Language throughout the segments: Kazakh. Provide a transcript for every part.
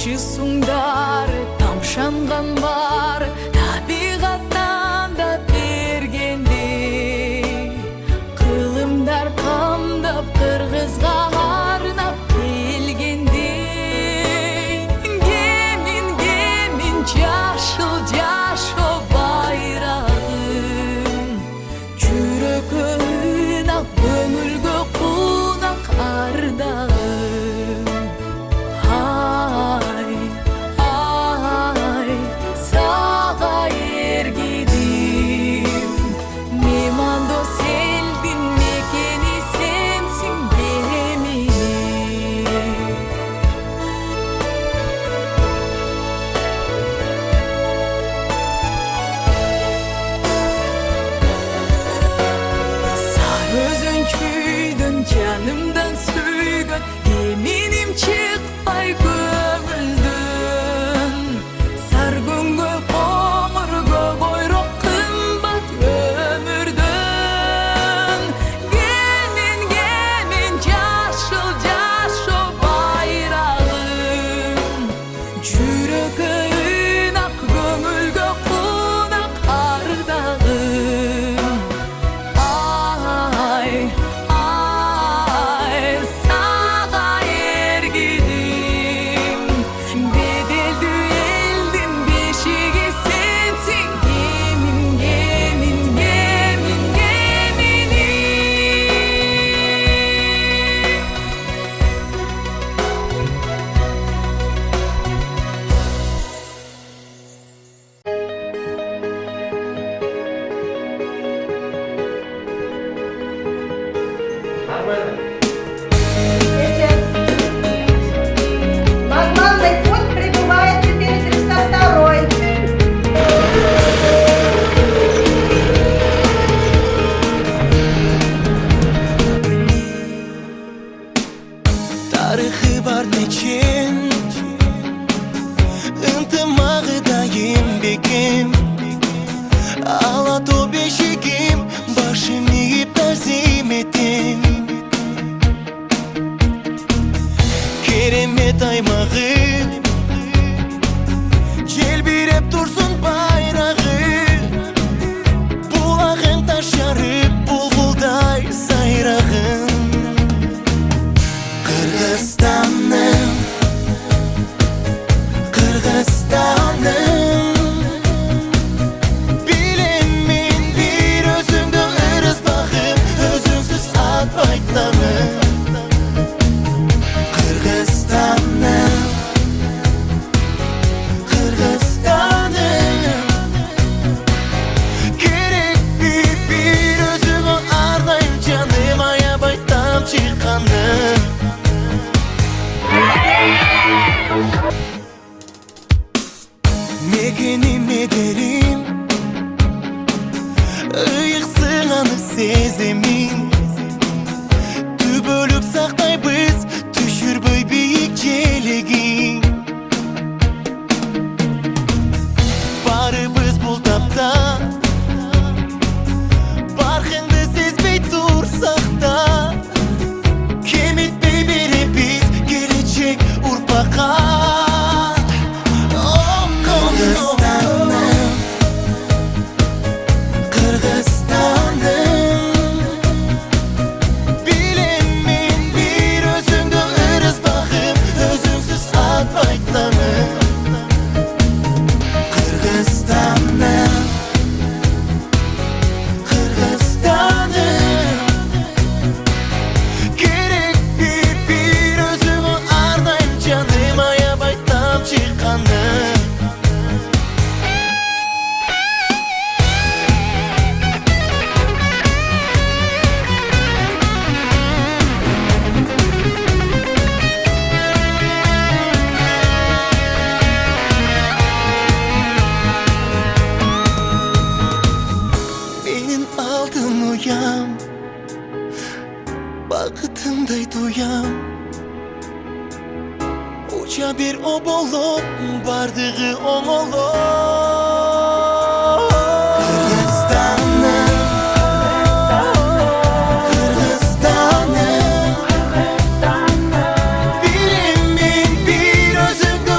Чысуңдар тамшанған бар, табиғаттан да бергенде. Қылымдар қамдап қырғызға арнап келгенде. Кемин жашыл жашо байрағым, жүрегін ақ көңілге қунақ ардағым. Canımdan suygun eminim çıkpay көңілден. Sargıngo qoңырgo койрок kımbat өмірден. Кемин жашыл жашо байрағым, жүрегін ақ көңілге қунақ ардағым. Нормальный путь прибывает 402-й. Тарихы бар нечен, ынтымағы дайым бекем. Ала тобешігім, башым иіп тәзім етем. Керемет аймағы, желбиреп тұрсын байрағы. Бұлағын ташарып, бұлбұлдай сайрағын. Қырғызстаным, Қырғызстаным, білем мен бір өзіңді ырыс бағым, өзіңсіз атпай таңым. Қырғызстаным, Қырғызстаным, керек бір өзіңі арнайым жаным, аябай тамшы қаным. Мекенім едерім, ұйықсығаны сеземін. Түбөлік сақтай біз, түшірбөй биік желегін. Барыбыз бұл тапта, барқыңды сезбей тұрсақ та. Кеметпей беребіз, келечек ұрпаққа. Қырғызстаным, Қырғызстаным, білем мен бір өзіңді ырыс бағым, өзіңсіз атпай таңым. Қырғызстаным, Қырғызстаным, керек бір өзіңі арнайым жаным, аябай тамшы қаным. Менің алтын ұям, бақытымдай тоям. Уча бер о болып, бардығы оңолып. Қырғызстаным, Қырғызстаным, білем мен бір өзіңді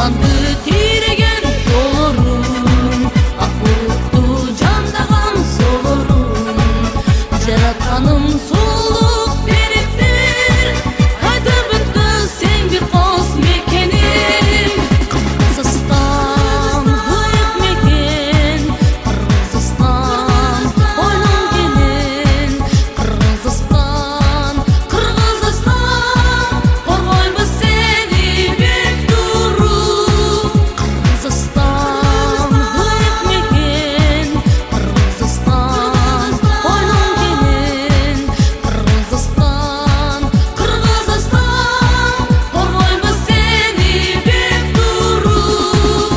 Kandı tirigen yollarım Ak buluttu candagan sollarım Жаратканым сулук берипtir Айтып өттү сен бир кос мекеним Кыргызстан бuyuk мекен Кыргызстан ойнун келин Кыргызстан коргойбуз сени бек туруп Кыргызстан бuyuk мекен Кыргызстан ойнун келин Кыргызстан коргойбуз сени бек туруп